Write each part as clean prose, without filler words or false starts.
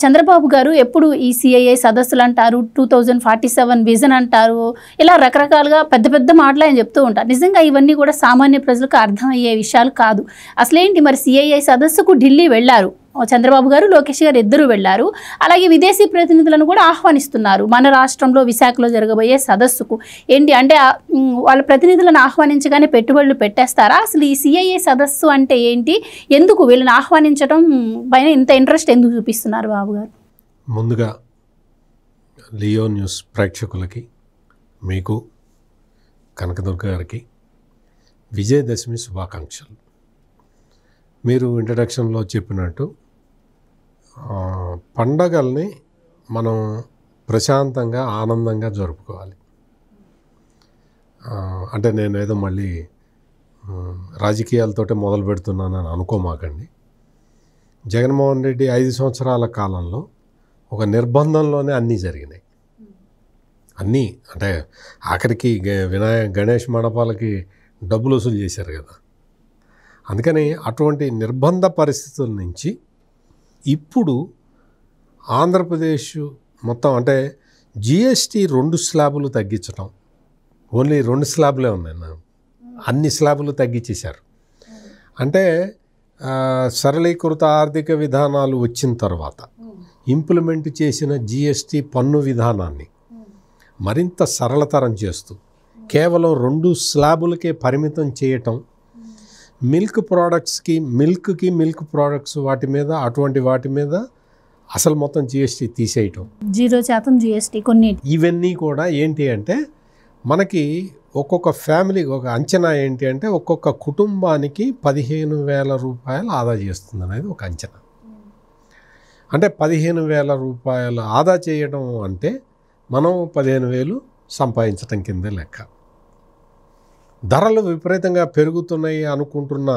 చంద్రబాబు గారు ఎప్పుడు ఈ సిఐఐ సదస్సులు అంటారు, 2047 విజన్ అంటారు, ఇలా రకరకాలుగా పెద్ద పెద్ద మాటలు ఆయన చెప్తూ ఉంటారు. నిజంగా ఇవన్నీ కూడా సామాన్య ప్రజలకు అర్థమయ్యే విషయాలు కాదు. అసలేంటి మరి సిఐఐ సదస్సుకు ఢిల్లీ వెళ్ళారు, చంద్రబాబు గారు లోకేష్ గారు ఇద్దరు వెళ్ళారు. అలాగే విదేశీ ప్రతినిధులను కూడా ఆహ్వానిస్తున్నారు మన రాష్ట్రంలో విశాఖలో జరగబోయే సదస్సుకు. ఏంటి అంటే వాళ్ళ ప్రతినిధులను ఆహ్వానించగానే పెట్టుబడులు పెట్టేస్తారా? అసలు ఈ సిఐఏ సదస్సు అంటే ఏంటి, ఎందుకు వీళ్ళని ఆహ్వానించడం పైన ఇంత ఇంట్రెస్ట్ ఎందుకు చూపిస్తున్నారు బాబు గారు? ముందుగా లియో న్యూస్ ప్రేక్షకులకి, మీకు కనకదుర్గ గారికి విజయదశమి శుభాకాంక్షలు. మీరు ఇంట్రడక్షన్లో చెప్పినట్టు పండగల్ని మనం ప్రశాంతంగా ఆనందంగా జరుపుకోవాలి. అంటే నేను ఏదో మళ్ళీ రాజకీయాలతోటే మొదలు పెడుతున్నానని అనుకోమాకండి. జగన్మోహన్ రెడ్డి 5 సంవత్సరాల కాలంలో ఒక నిర్బంధంలోనే అన్నీ జరిగినాయి. అన్నీ అంటే ఆఖరికి గణేష్ మండపాలకి డబ్బులు వసూలు చేశారు కదా. అందుకని అటువంటి నిర్బంధ పరిస్థితుల నుంచి ఇప్పుడు ఆంధ్రప్రదేశ్ మొత్తం అంటే జిఎస్టీ 2 స్లాబులు తగ్గించడం, ఓన్లీ 2 స్లాబులే ఉన్నాయి, అన్ని స్లాబులు తగ్గించేశారు. అంటే సరళీకృత ఆర్థిక విధానాలు వచ్చిన తర్వాత ఇంప్లిమెంట్ చేసిన జిఎస్టీ పన్ను విధానాన్ని మరింత సరళతరం చేస్తూ కేవలం 2 స్లాబులకే పరిమితం చేయటం, మిల్క్ ప్రోడక్ట్స్కి మిల్క్ ప్రోడక్ట్స్ వాటి మీద అసలు మొత్తం జిఎస్టీ తీసేయటం, 0% జిఎస్టీ కొన్ని, ఇవన్నీ కూడా ఏంటి అంటే మనకి ఒక్కొక్క ఫ్యామిలీకి ఒక అంచనా ఏంటి అంటే ఒక్కొక్క కుటుంబానికి 15,000 రూపాయలు ఆదా చేస్తుంది అనేది ఒక అంచనా. అంటే 15,000 రూపాయలు ఆదా చేయడం అంటే మనం 15,000 సంపాదించటం కింద లెక్క. ధరలు విపరీతంగా పెరుగుతున్నాయి అనుకుంటున్న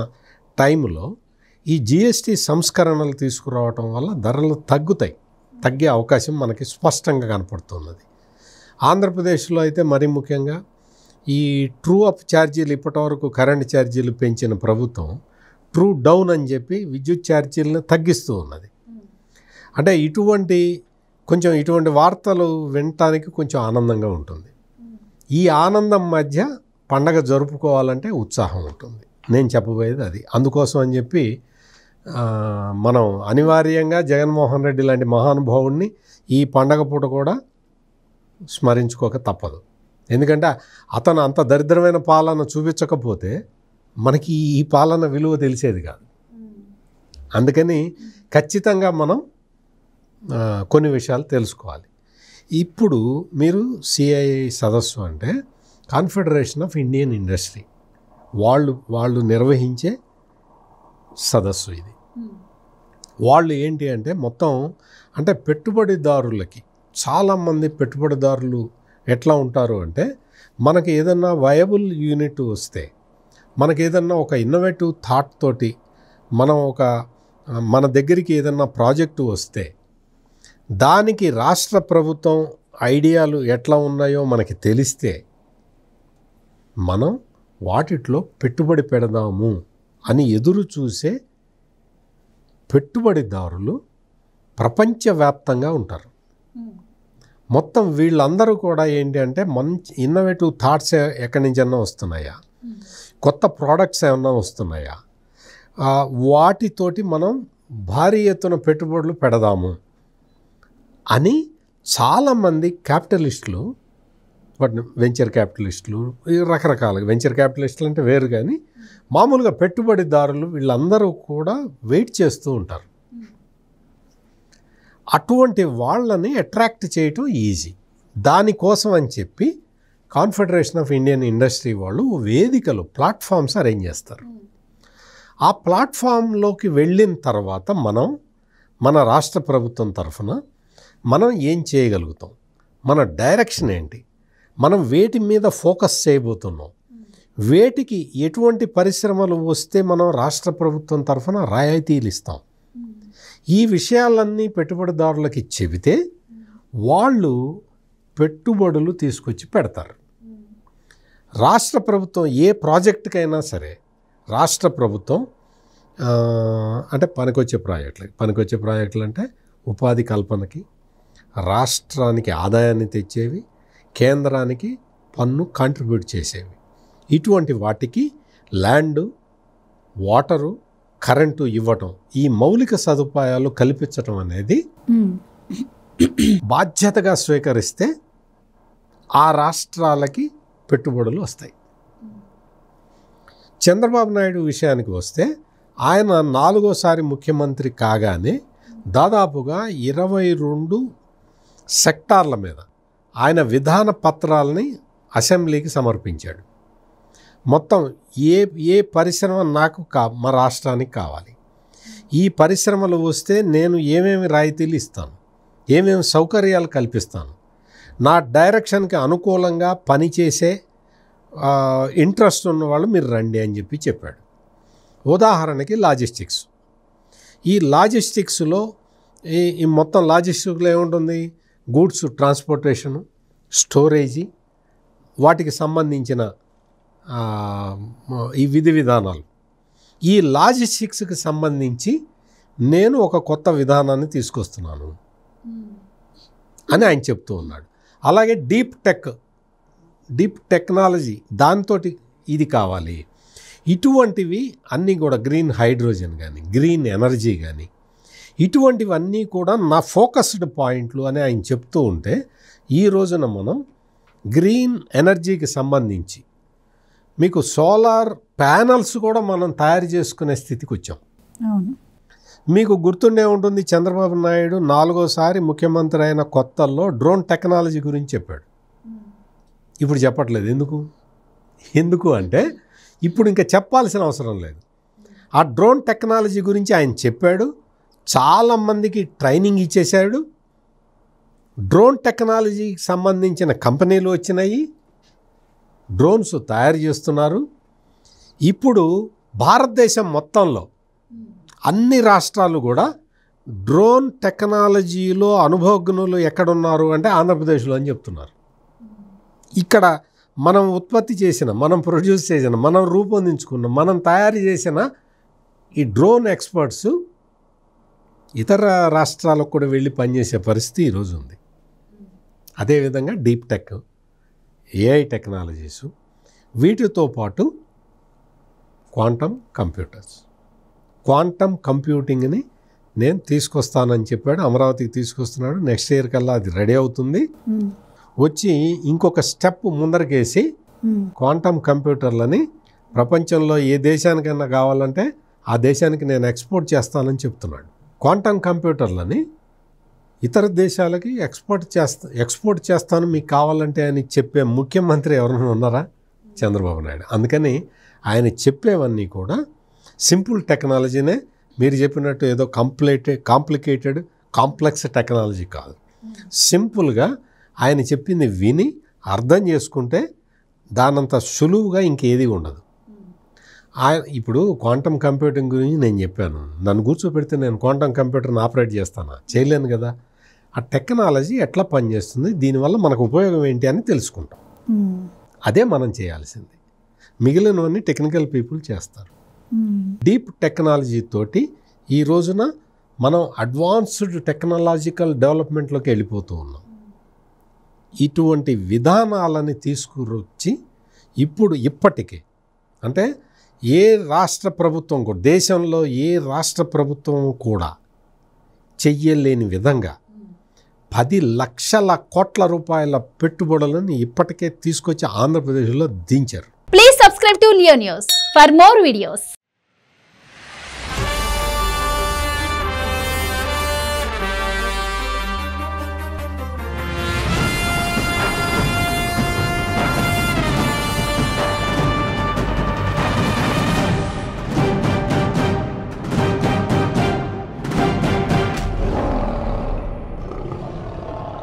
టైంలో ఈ జిఎస్టీ సంస్కరణలు తీసుకురావటం వల్ల ధరలు తగ్గే అవకాశం మనకి స్పష్టంగా కనపడుతున్నది. ఆంధ్రప్రదేశ్లో అయితే మరీ ముఖ్యంగా ఈ ట్రూ అప్ ఛార్జీలు, ఇప్పటివరకు కరెంట్ ఛార్జీలు పెంచిన ప్రభుత్వం ట్రూ డౌన్ అని చెప్పి విద్యుత్ ఛార్జీలను తగ్గిస్తూ ఉన్నది. అంటే ఇటువంటి వార్తలు వినటానికి కొంచెం ఆనందంగా ఉంటుంది. ఈ ఆనందం మధ్య పండగ జరుపుకోవాలంటే ఉత్సాహం ఉంటుంది. నేను చెప్పబోయేది అది. అందుకోసం అని చెప్పి మనం అనివార్యంగా జగన్మోహన్ రెడ్డి లాంటి మహానుభావుడిని ఈ పండగ పూట కూడా స్మరించుకోక తప్పదు. ఎందుకంటే అతను అంత దరిద్రమైన పాలన చూపించకపోతే మనకి ఈ పాలన విలువ తెలిసేది కాదు. అందుకని ఖచ్చితంగా మనం కొన్ని విషయాలు తెలుసుకోవాలి. ఇప్పుడు మీరు సిఐఐ సదస్సు అంటే కాన్ఫెడరేషన్ ఆఫ్ ఇండియన్ ఇండస్ట్రీ వాళ్ళు నిర్వహించే సదస్సు ఇది. వాళ్ళు ఏంటి అంటే మొత్తం అంటే పెట్టుబడిదారులకి, చాలామంది పెట్టుబడిదారులు ఎట్లా ఉంటారు అంటే మనకి ఏదన్నా వయబుల్ యూనిట్ వస్తే, మనకి ఏదన్నా ఒక ఇన్నోవేటివ్ థాట్ తోటి మన దగ్గరికి ఏదన్నా ప్రాజెక్టు వస్తే దానికి రాష్ట్ర ప్రభుత్వం ఐడియాలు ఎట్లా ఉన్నాయో మనకి తెలిస్తే మనం వాటిట్లో పెట్టుబడి పెడదాము అని ఎదురు చూసే పెట్టుబడిదారులు ప్రపంచవ్యాప్తంగా ఉంటారు. మొత్తం వీళ్ళందరూ కూడా ఏంటి అంటే మంచి ఇన్నోవేటివ్ థాట్స్ ఎక్కడి నుంచన్నా వస్తున్నాయా, కొత్త ప్రోడక్ట్స్ ఏమన్నా వస్తున్నాయా, వాటితోటి మనం భారీ ఎత్తున పెట్టుబడులు పెడదాము అని చాలామంది క్యాపిటలిస్టులు, వెంచర్ క్యాపిటలిస్టులు, రకరకాలుగా వెంచర్ క్యాపిటలిస్టులు అంటే వేరు, కానీ మామూలుగా పెట్టుబడిదారులు వీళ్ళందరూ కూడా వెయిట్ చేస్తూ ఉంటారు. అటువంటి వాళ్ళని అట్రాక్ట్ చేయటం ఈజీ. దానికోసం అని చెప్పి కాన్ఫెడరేషన్ ఆఫ్ ఇండియన్ ఇండస్ట్రీ వాళ్ళు వేదికలు, ప్లాట్ఫామ్స్ అరేంజ్ చేస్తారు. ఆ ప్లాట్ఫామ్లోకి వెళ్ళిన తర్వాత మన రాష్ట్ర ప్రభుత్వం తరఫున మనం ఏం చేయగలుగుతాం, మన డైరెక్షన్ ఏంటి, మనం వేటి మీద ఫోకస్ చేయబోతున్నాం, వేటికి ఎటువంటి పరిశ్రమలు వస్తే మనం రాష్ట్ర ప్రభుత్వం తరఫున రాయితీలు ఇస్తాం, ఈ విషయాలన్నీ పెట్టుబడిదారులకి చెబితే వాళ్ళు పెట్టుబడులు తీసుకొచ్చి పెడతారు. రాష్ట్ర ప్రభుత్వం ఏ ప్రాజెక్టుకైనా సరే రాష్ట్ర ప్రభుత్వం అంటే పనికొచ్చే ప్రాజెక్టులు అంటే ఉపాధి కల్పనకి, రాష్ట్రానికి ఆదాయాన్ని తెచ్చేవి, కేంద్రానికి పన్ను కాంట్రిబ్యూట్ చేసేవి. ఇటువంటి వాటికి ల్యాండు, వాటరు, కరెంటు ఇవ్వటం, ఈ మౌలిక సదుపాయాలు కల్పించటం అనేది బాధ్యతగా స్వీకరిస్తే ఆ రాష్ట్రాలకి పెట్టుబడులు వస్తాయి. చంద్రబాబు నాయుడు విషయానికి వస్తే ఆయన 4వసారి ముఖ్యమంత్రి కాగానే దాదాపుగా 22 సెక్టార్ల మీద ఆయన విధాన పత్రాలని అసెంబ్లీకి సమర్పించాడు. మొత్తం ఏ పరిశ్రమ నాకు మా రాష్ట్రానికి కావాలి, ఈ పరిశ్రమలు వస్తే నేను ఏమేమి రాయితీలు ఇస్తాను, ఏమేమి సౌకర్యాలు కల్పిస్తాను, నా డైరెక్షన్కి అనుకూలంగా పనిచేసే ఇంట్రెస్ట్ ఉన్న వాళ్ళు మీరు రండి అని చెప్పాడు. ఉదాహరణకి లాజిస్టిక్స్. ఈ లాజిస్టిక్స్లో ఈ మొత్తం లాజిస్టిక్స్లో ఏముంటుంది? గూడ్స్ ట్రాన్స్పోర్టేషను, స్టోరేజీ, వాటికి సంబంధించిన ఈ విధి విధానాలు. ఈ లాజిస్టిక్స్కి సంబంధించి నేను ఒక కొత్త విధానాన్ని తీసుకొస్తున్నాను అని ఆయన చెప్తూ ఉన్నాడు. అలాగే డీప్ టెక్నాలజీ, దాంతో ఇది కావాలి. ఇటువంటివి అన్నీ కూడా గ్రీన్ హైడ్రోజన్ కానీ, గ్రీన్ ఎనర్జీ కానీ, ఇటువంటివన్నీ కూడా నా ఫోకస్డ్ పాయింట్లు అని ఆయన చెప్తూ ఉంటే, ఈ రోజున మనం గ్రీన్ ఎనర్జీకి సంబంధించి మీకు సోలార్ ప్యానల్స్ కూడా మనం తయారు చేసుకునే స్థితికి వచ్చాం. మీకు గుర్తుండే ఉంటుంది, చంద్రబాబు నాయుడు 4వసారి ముఖ్యమంత్రి అయిన కొత్తల్లో డ్రోన్ టెక్నాలజీ గురించి చెప్పాడు. ఇప్పుడు చెప్పట్లేదు. ఎందుకు అంటే ఇప్పుడు ఇంకా చెప్పాల్సిన అవసరం లేదు. ఆ డ్రోన్ టెక్నాలజీ గురించి ఆయన చెప్పాడు, చాలామందికి ట్రైనింగ్ ఇచ్చేశాడు. డ్రోన్ టెక్నాలజీకి సంబంధించిన కంపెనీలు వచ్చినాయి, డ్రోన్స్ తయారు చేస్తున్నారు. ఇప్పుడు భారతదేశం మొత్తంలో అన్ని రాష్ట్రాలు కూడా డ్రోన్ టెక్నాలజీలో అనుభవజ్ఞులు ఎక్కడున్నారు అంటే ఆంధ్రప్రదేశ్లో అని చెప్తున్నారు. ఇక్కడ మనం ఉత్పత్తి చేసిన, మనం ప్రొడ్యూస్ చేసిన, మనం రూపొందించుకున్న, మనం తయారు చేసిన ఈ డ్రోన్ ఎక్స్పర్ట్స్ ఇతర రాష్ట్రాలకు కూడా వెళ్ళి పనిచేసే పరిస్థితి ఈరోజు ఉంది. అదేవిధంగా డీప్ టెక్, ఏఐ టెక్నాలజీసు, వీటితో పాటు క్వాంటమ్ కంప్యూటింగ్ని నేను తీసుకొస్తానని చెప్పాడు. అమరావతికి తీసుకొస్తున్నాడు. నెక్స్ట్ ఇయర్ కల్లా అది రెడీ అవుతుంది. వచ్చి ఇంకొక స్టెప్ ముందరకేసి క్వాంటమ్ కంప్యూటర్లని ప్రపంచంలో ఏ దేశానికైనా కావాలంటే ఆ దేశానికి నేను ఎక్స్పోర్ట్ చేస్తానని చెప్తున్నాడు. క్వాంటమ్ కంప్యూటర్లని ఇతర దేశాలకి ఎక్స్పోర్ట్ చేస్తాను మీకు కావాలంటే అని చెప్పే ముఖ్యమంత్రి ఎవరైనా ఉన్నారా? చంద్రబాబు నాయుడు. అందుకని ఆయన చెప్పేవన్నీ కూడా సింపుల్ టెక్నాలజీనే. మీరు చెప్పినట్టు ఏదో కాంప్లికేటెడ్ కాంప్లెక్స్ టెక్నాలజీ కాదు. సింపుల్గా ఆయన చెప్పింది విని అర్థం చేసుకుంటే దానంత సులువుగా ఇంకేది ఉండదు. ఇప్పుడు క్వాంటమ్ కంప్యూటింగ్ గురించి నేను చెప్పాను. నన్ను కూర్చోపెడితే నేను క్వాంటమ్ కంప్యూటర్ని ఆపరేట్ చేస్తానా? చేయలేను కదా. ఆ టెక్నాలజీ ఎట్లా పనిచేస్తుంది, దీనివల్ల మనకు ఉపయోగం ఏంటి అని తెలుసుకుంటాం. అదే మనం చేయాల్సింది. మిగిలినవన్నీ టెక్నికల్ పీపుల్ చేస్తారు. డీప్ టెక్నాలజీ తోటి ఈ రోజున మనం అడ్వాన్స్డ్ టెక్నాలజికల్ డెవలప్మెంట్లోకి వెళ్ళిపోతూ ఉన్నాం. ఇటువంటి విధానాలని తీసుకురొచ్చి ఇప్పటికీ అంటే ఏ రాష్ట్ర ప్రభుత్వం కూడా, దేశంలో ఏ రాష్ట్ర ప్రభుత్వం కూడా చెయ్యలేని విధంగా 10 లక్షల కోట్ల రూపాయల పెట్టుబడులను ఇప్పటికే తీసుకొచ్చి ఆంధ్రప్రదేశ్లో దించారు. Please subscribe to Leo News for more videos.